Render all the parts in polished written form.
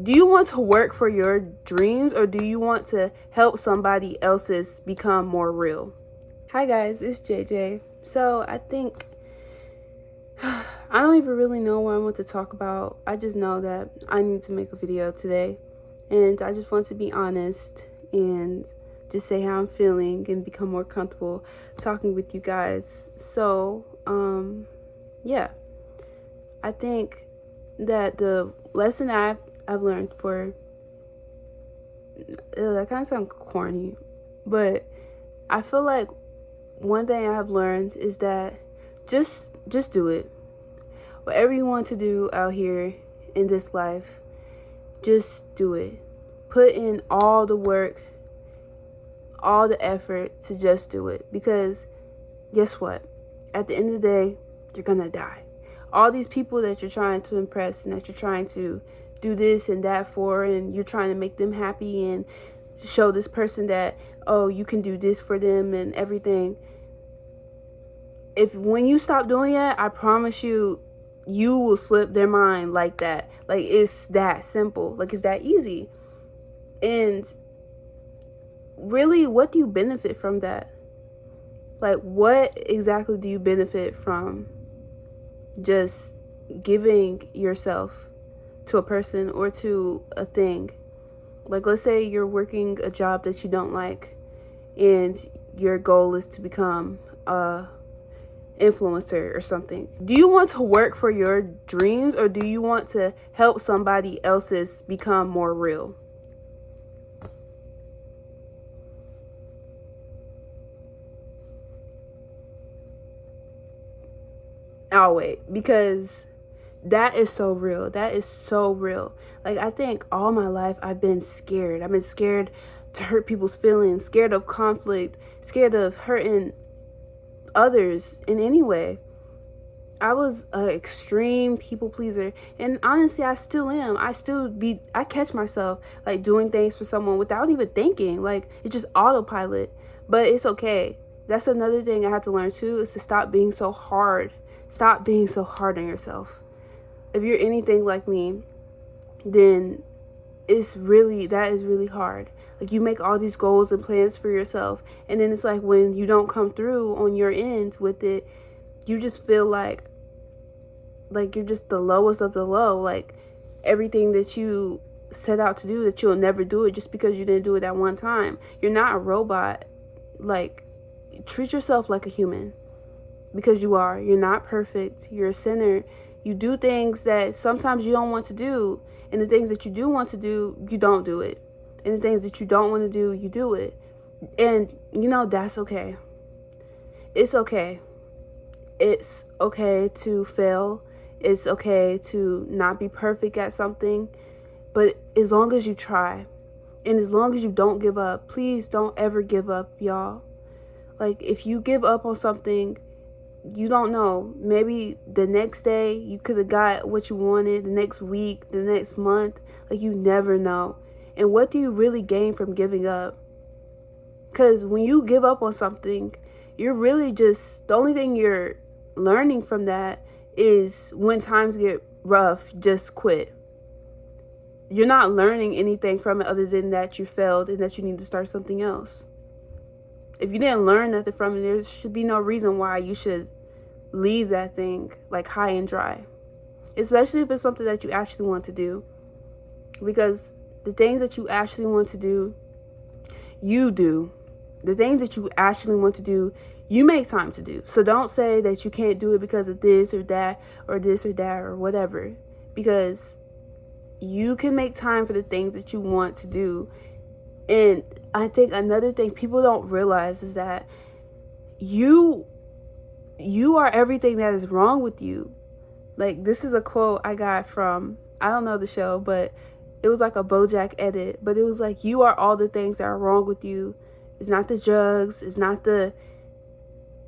Do you want to work for your dreams, or do you want to help somebody else's become more real? Hi guys, it's JJ. So I think I don't even really know what I want to talk about. I just know that I need to make a video today, and I just want to be honest and just say how I'm feeling and become more comfortable talking with you guys. So yeah, I think that the lesson I've learned for that kind of sounds corny, but I feel like one thing I have learned is that just do it. Whatever you want to do out here in this life, just do it. Put in all the work, all the effort to just do it. Because guess what? At the end of the day, you're gonna die. All these people that you're trying to impress and that you're trying to do this and that for, and you're trying to make them happy and show this person that, oh, you can do this for them and everything. When you stop doing that, I promise you, you will slip their mind like that. Like, it's that simple. Like, it's that easy. And really, what do you benefit from that? Like, what exactly do you benefit from just giving yourself to a person or to a thing? Like, let's say you're working a job that you don't like, and your goal is to become a influencer or something. Do you want to work for your dreams, or do you want to help somebody else's become more real? I'll wait, because that is so real. That is so real. Like, I think all my life I've been scared. I've been scared to hurt people's feelings, scared of conflict, scared of hurting others in any way. I was an extreme people pleaser, and honestly, I still am. I catch myself like doing things for someone without even thinking. Like, it's just autopilot, but it's okay. That's another thing I had to learn too, is to stop being so hard. Stop being so hard on yourself. If you're anything like me, then that is really hard. Like, you make all these goals and plans for yourself, and then it's like when you don't come through on your end with it, you just feel like you're just the lowest of the low. Like, everything that you set out to do, that you'll never do it just because you didn't do it that one time. You're not a robot. Like, treat yourself like a human, because you are. You're not perfect. You're a sinner. You do things that sometimes you don't want to do, and the things that you do want to do, you don't do it. And the things that you don't want to do, you do it. And that's okay. It's okay. It's okay to fail. It's okay to not be perfect at something. But as long as you try, and as long as you don't give up, please don't ever give up, y'all. Like, if you give up on something, you don't know. Maybe the next day you could have got what you wanted, the next week, the next month. Like, you never know. And what do you really gain from giving up? Because when you give up on something, you're really just, the only thing you're learning from that is when times get rough, just quit. You're not learning anything from it other than that you failed and that you need to start something else. If you didn't learn nothing from it, there should be no reason why you should leave that thing like high and dry. Especially if it's something that you actually want to do. Because the things that you actually want to do, you do. The things that you actually want to do, you make time to do. So don't say that you can't do it because of this or that or this or that or whatever. Because you can make time for the things that you want to do. And I think another thing people don't realize is that you are everything that is wrong with you. Like, this is a quote I got from, I don't know the show, but it was like a BoJack edit. But it was like, you are all the things that are wrong with you. It's not the drugs. It's not the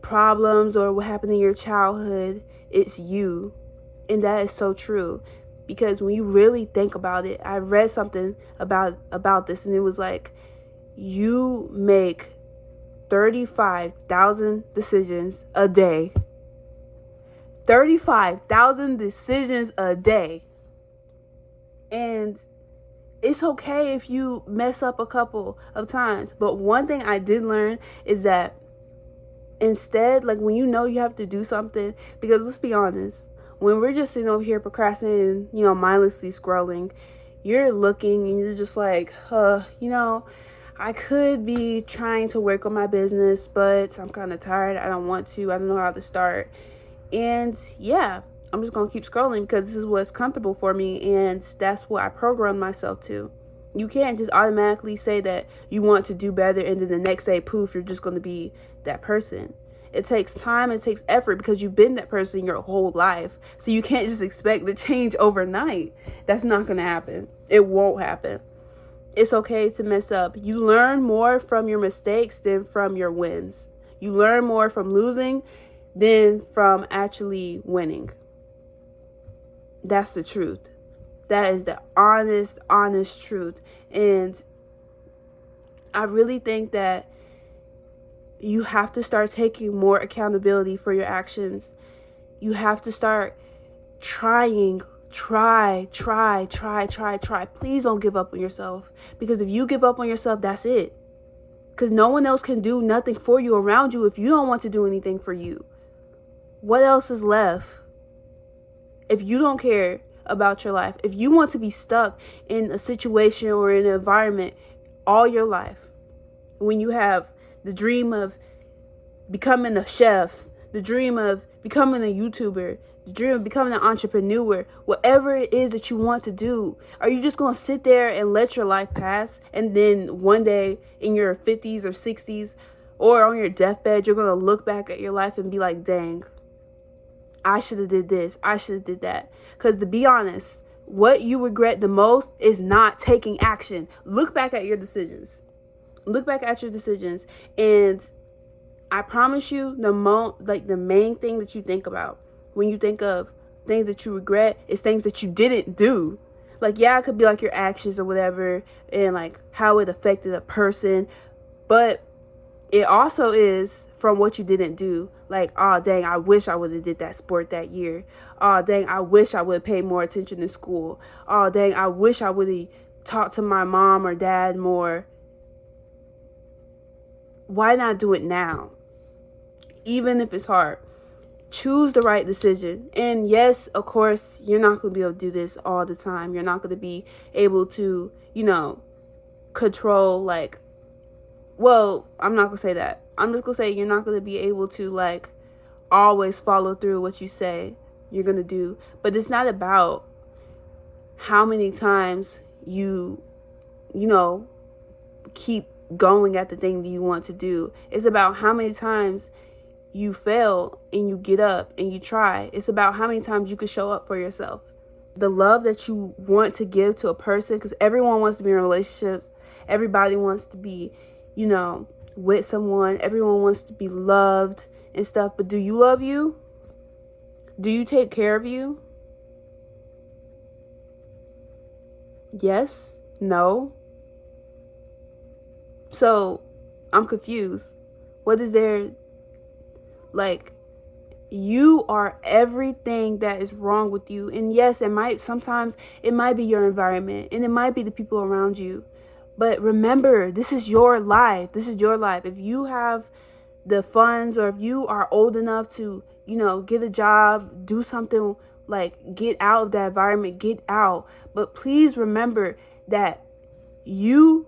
problems or what happened in your childhood. It's you. And that is so true. Because when you really think about it, I read something about this, and it was like, you make 35,000 decisions a day. 35,000 decisions a day. And It's okay if you mess up a couple of times. But one thing I did learn is that instead, like when you know you have to do something, because let's be honest, when we're just sitting over here procrastinating, mindlessly scrolling, you're looking and you're just like, I could be trying to work on my business, but I'm kind of tired. I don't want to. I don't know how to start. And yeah, I'm just going to keep scrolling because this is what's comfortable for me. And that's what I programmed myself to. You can't just automatically say that you want to do better and then the next day, poof, you're just going to be that person. It takes time, it takes effort because you've been that person your whole life. So you can't just expect the change overnight. That's not going to happen. It won't happen. It's okay to mess up. You learn more from your mistakes than from your wins. You learn more from losing than from actually winning. That's the truth. That is the honest truth. And I really think that you have to start taking more accountability for your actions. You have to start trying. Try. Please don't give up on yourself. Because if you give up on yourself, that's it. Because no one else can do nothing for you around you if you don't want to do anything for you. What else is left? If you don't care about your life, if you want to be stuck in a situation or in an environment all your life, when you have the dream of becoming a chef, the dream of becoming a YouTuber, the dream of becoming an entrepreneur, whatever it is that you want to do, are you just going to sit there and let your life pass? And then one day in your 50s or 60s or on your deathbed, you're going to look back at your life and be like, dang, I should have did this. I should have did that. Because to be honest, what you regret the most is not taking action. Look back at your decisions. Look back at your decisions. And I promise you, the main thing that you think about when you think of things that you regret is things that you didn't do. Like, yeah, it could be like your actions or whatever and like how it affected a person. But it also is from what you didn't do. Like, oh, dang, I wish I would have did that sport that year. Oh, dang, I wish I would have paid more attention in school. Oh, dang, I wish I would have talked to my mom or dad more. Why not do it now? Even if it's hard. Choose the right decision. And yes, of course, you're not going to be able to do this all the time. You're not going to be able to, control I'm not going to say that. I'm just going to say you're not going to be able to always follow through what you say you're going to do. But it's not about how many times you keep going at the thing that you want to do. It's about how many times you fail and you get up and you try. It's about how many times you can show up for yourself. The love that you want to give to a person, because everyone wants to be in relationships. Everybody wants to be, with someone. Everyone wants to be loved and stuff. But do you love you? Do you take care of you? Yes? No? So, I'm confused. What is there? You are everything that is wrong with you. And yes, sometimes it might be your environment and it might be the people around you. But remember, this is your life. This is your life. If you have the funds or if you are old enough to, get a job, do something, get out of that environment, get out. But please remember that you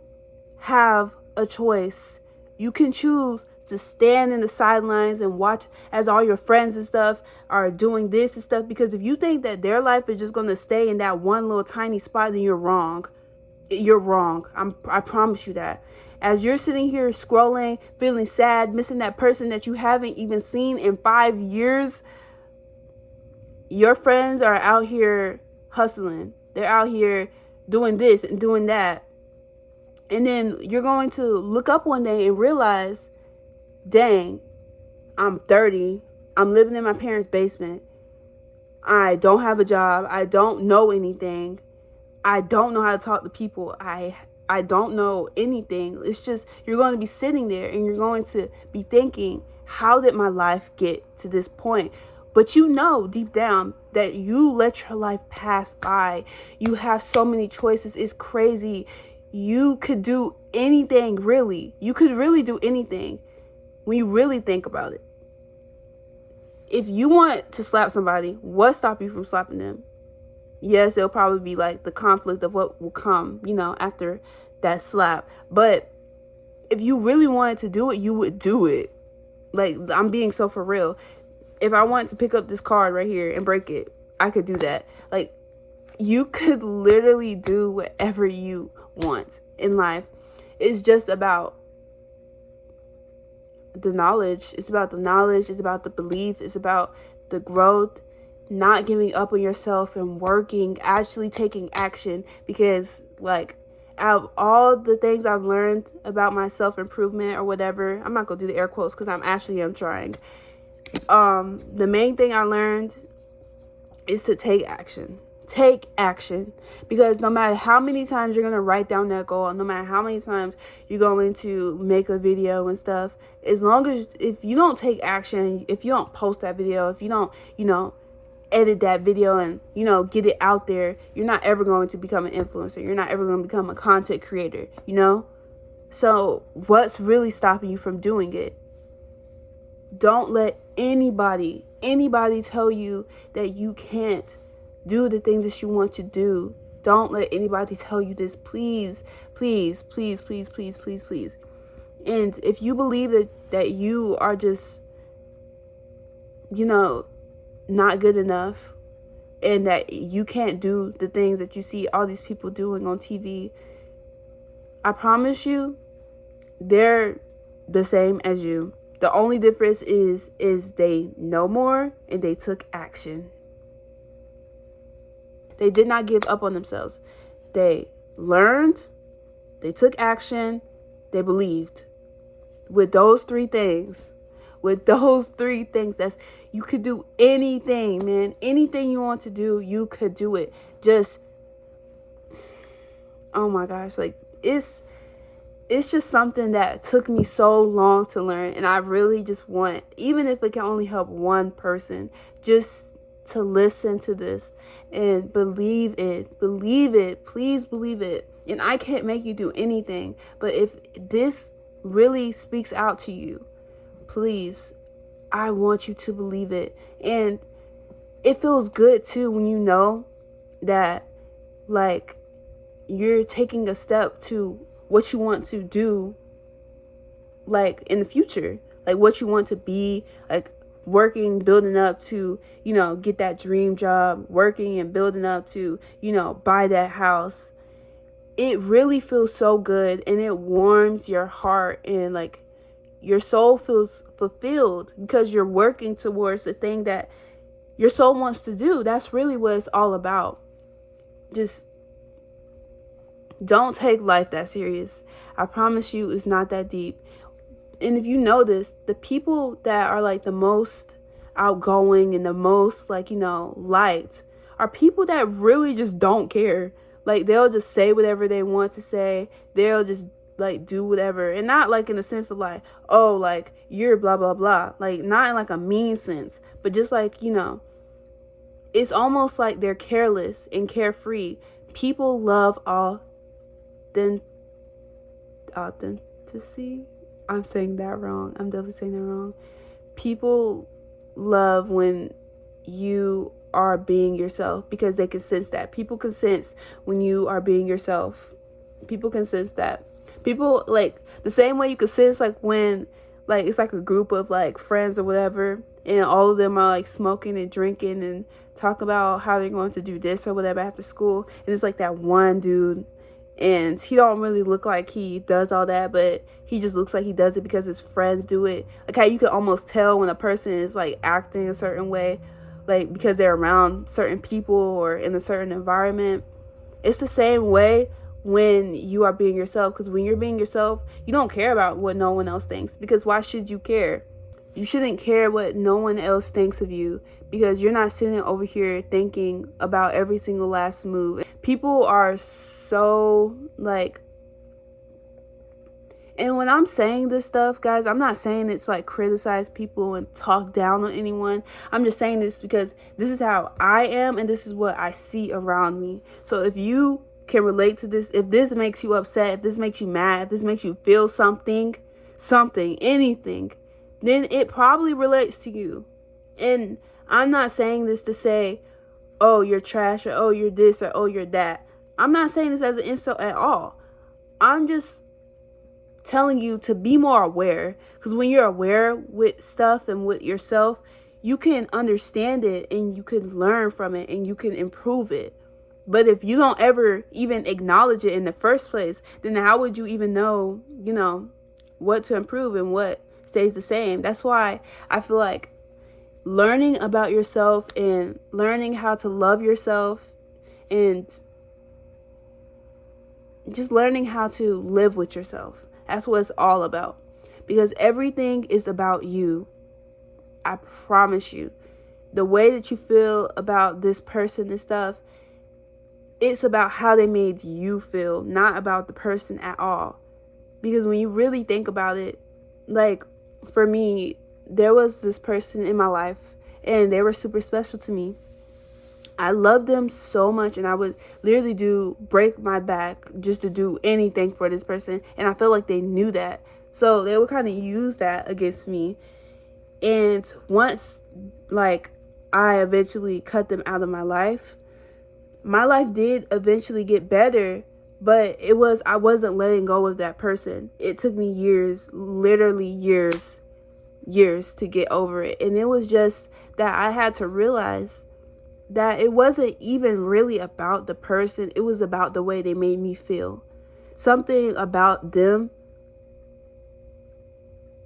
have a choice. You can choose to stand in the sidelines and watch as all your friends and stuff are doing this and stuff. Because if you think that their life is just going to stay in that one little tiny spot, then you're wrong. You're wrong. I promise you that. As you're sitting here scrolling, feeling sad, missing that person that you haven't even seen in 5 years, your friends are out here hustling. They're out here doing this and doing that. And then you're going to look up one day and realize, dang, I'm 30. I'm living in my parents' basement. I don't have a job. I don't know anything. I don't know how to talk to people. I don't know anything. It's just, you're going to be sitting there and you're going to be thinking, how did my life get to this point? But you know deep down that you let your life pass by. You have so many choices. It's crazy. You could do anything, really. You could really do anything when you really think about it. If you want to slap somebody, what stops you from slapping them? Yes, it'll probably be like the conflict of what will come, after that slap. But if you really wanted to do it, you would do it. Like, I'm being so for real. If I want to pick up this card right here and break it, I could do that. Like, you could literally do whatever you want in life. It's just about the knowledge. It's about the knowledge. It's about the belief. It's about the growth, not giving up on yourself and working, actually taking action. Because, like, out of all the things I've learned about my self-improvement or whatever, I'm not going to do the air quotes because I'm trying. The main thing I learned is to take action. Take action. Because no matter how many times you're going to write down that goal, no matter how many times you're going to make a video and stuff, as long as, if you don't take action, if you don't post that video, if you don't, edit that video and, get it out there, you're not ever going to become an influencer. You're not ever going to become a content creator, So what's really stopping you from doing it? Don't let anybody tell you that you can't do the things that you want to do. Don't let anybody tell you this. Please, please, please, please, please, please, please. And if you believe that you are just, not good enough, and that you can't do the things that you see all these people doing on TV, I promise you, they're the same as you. The only difference is they know more and they took action. They did not give up on themselves. They learned, they took action, they believed. With those three things, that's, you could do anything, man. Anything you want to do, you could do it. Just, oh my gosh, like, it's just something that took me so long to learn. And I really just want, even if it can only help one person, just to listen to this and believe it. Believe it. Please believe it. And I can't make you do anything. But if this really speaks out to you, please, I want you to believe it. And it feels good too when you know that, like, you're taking a step to what you want to do, like, in the future, like what you want to be, like working, building up to, get that dream job, working and building up to, buy that house. It really feels so good, and it warms your heart, and like your soul feels fulfilled because you're working towards the thing that your soul wants to do. That's really what it's all about. Just don't take life that serious. I promise you, it's not that deep. And if you notice, the people that are like the most outgoing and the most, like, liked are people that really just don't care. Like, they'll just say whatever they want to say. They'll just, like, do whatever. And not, like, in the sense of, like, oh, like, you're blah, blah, blah. Like, not in, like, a mean sense. But just, like, it's almost like they're careless and carefree. People love authenticity. I'm saying that wrong. I'm definitely saying that wrong. People love when you are being yourself because they can sense that. People can sense when you are being yourself. People can sense that. People, like, the same way you can sense, like, when, like, it's like a group of, like, friends or whatever, and all of them are, like, smoking and drinking and talk about how they're going to do this or whatever after school, and it's like that one dude, and he don't really look like he does all that, but he just looks like he does it because his friends do it. Like, how you can almost tell when a person is, like, acting a certain way, like, because they're around certain people or in a certain environment. It's the same way when you are being yourself, because when you're being yourself, you don't care about what no one else thinks, because why should you care? You shouldn't care what no one else thinks of you, because you're not sitting over here thinking about every single last move. People are so, like, And when I'm saying this stuff, guys, I'm not saying it's like criticize people and talk down on anyone. I'm just saying this because this is how I am and this is what I see around me. So if you can relate to this, if this makes you upset, if this makes you mad, if this makes you feel something, anything, then it probably relates to you. And I'm not saying this to say, oh, you're trash, or oh, you're this, or oh, you're that. I'm not saying this as an insult at all. I'm just telling you to be more aware, because when you're aware with stuff and with yourself, you can understand it and you can learn from it and you can improve it. But if you don't ever even acknowledge it in the first place, then how would you even know, what to improve and what stays the same? That's why I feel like learning about yourself and learning how to love yourself and just learning how to live with yourself. That's what it's all about. Because everything is about you. I promise you. The way that you feel about this person and stuff, it's about how they made you feel, not about the person at all. Because when you really think about it, like for me, there was this person in my life and they were super special to me. I loved them so much, and I would literally break my back just to do anything for this person. And I feel like they knew that. So they would kind of use that against me. And once, I eventually cut them out of my life did eventually get better, but I wasn't letting go of that person. It took me years, literally years to get over it. And it was just that I had to realize that it wasn't even really about the person. It was about the way they made me feel. Something about them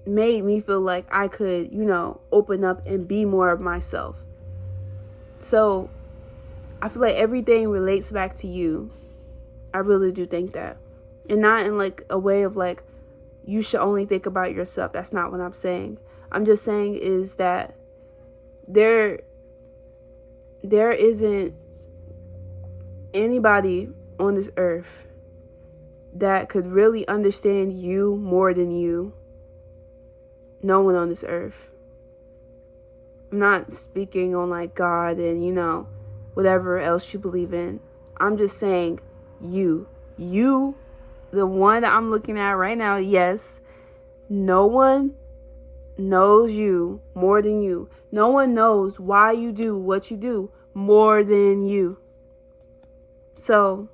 made me feel like I could, open up and be more of myself. So I feel like everything relates back to you. I really do think that. And not in a way of you should only think about yourself. That's not what I'm saying. I'm just saying is that there isn't anybody on this earth that could really understand you more than you. No one on this earth. I'm not speaking on God and, whatever else you believe in. I'm just saying you, the one that I'm looking at right now, yes, no one knows you more than you. No one knows why you do what you do more than you. So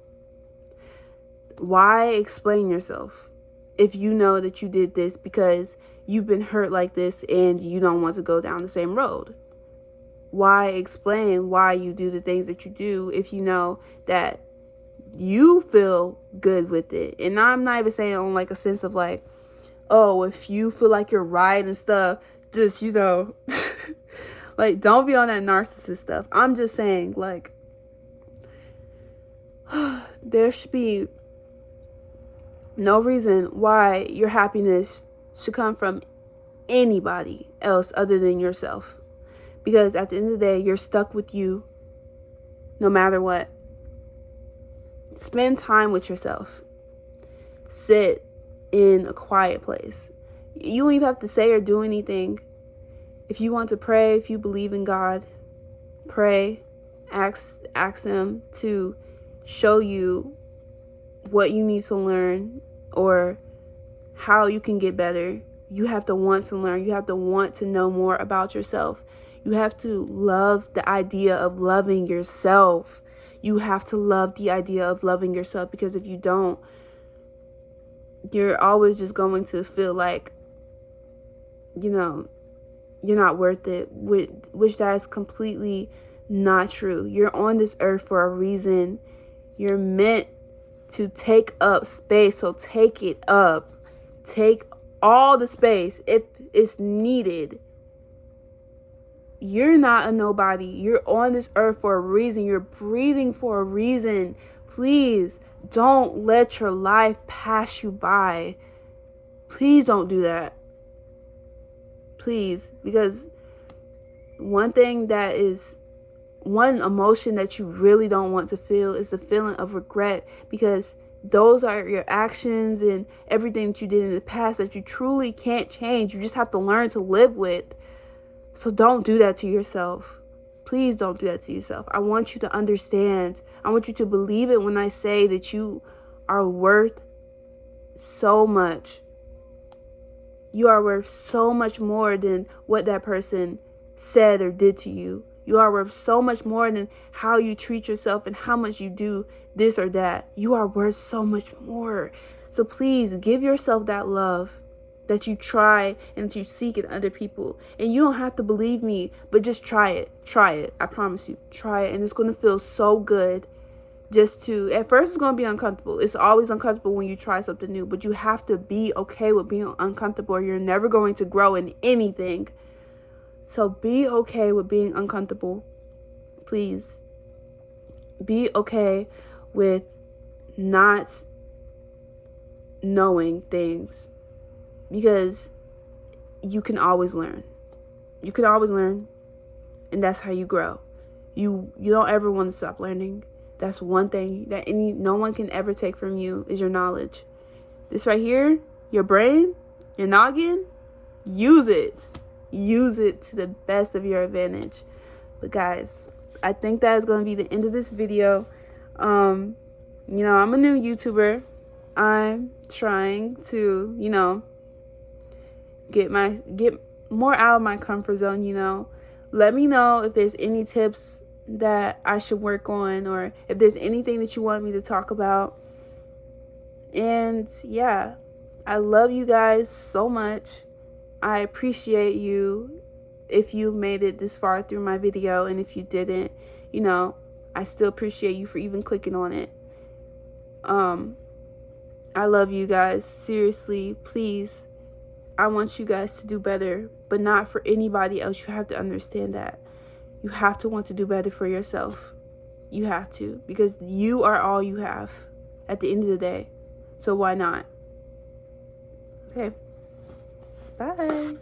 why explain yourself if you know that you did this because you've been hurt like this and you don't want to go down the same road? Why explain why you do the things that you do if you know that you feel good with it? And I'm not even saying on a sense of oh, if you feel like you're right and stuff, just, don't be on that narcissist stuff. I'm just saying, there should be no reason why your happiness should come from anybody else other than yourself. Because at the end of the day, you're stuck with you no matter what. Spend time with yourself. Sit in a quiet place. You don't even have to say or do anything. If you want to pray, if you believe in God, pray. Ask Him to show you what you need to learn or how you can get better. You have to want to learn. You have to want to know more about yourself. You have to love the idea of loving yourself. You have to love the idea of loving yourself, because if you don't, you're always just going to feel like, you're not worth it, which that is completely not true. You're on this earth for a reason. You're meant to take up space, so take it up. Take all the space if it's needed. You're not a nobody. You're on this earth for a reason. You're breathing for a reason. Please don't let your life pass you by. Please don't do that. Please, because one emotion that you really don't want to feel is the feeling of regret, because those are your actions and everything that you did in the past that you truly can't change. You just have to learn to live with. So don't do that to yourself. Please don't do that to yourself. I want you to understand. I want you to believe it when I say that you are worth so much. You are worth so much more than what that person said or did to you. You are worth so much more than how you treat yourself and how much you do this or that. You are worth so much more. So please give yourself that love that you try and that you seek in other people. And you don't have to believe me, but just try it. Try it. I promise you. Try it. And it's going to feel so good. Just to, at first it's going to be uncomfortable. It's always uncomfortable when you try something new, but you have to be okay with being uncomfortable or you're never going to grow in anything. So be okay with being uncomfortable. Please. Be okay with not knowing things, because you can always learn. You can always learn, and that's how you grow. You don't ever want to stop learning. That's one thing that no one can ever take from you is your knowledge. This right here, your brain, your noggin, use it. Use it to the best of your advantage. But guys, I think that is going to be the end of this video. I'm a new YouTuber. I'm trying to, get more out of my comfort zone, Let me know if there's any tips that I should work on, or if there's anything that you want me to talk about. And yeah, I love you guys so much. I appreciate you if you made it this far through my video, and if you didn't, I still appreciate you for even clicking on it. I love you guys. Seriously, please. I want you guys to do better, but not for anybody else. You have to understand that. You have to want to do better for yourself. You have to, because you are all you have at the end of the day. So why not? Okay. Bye.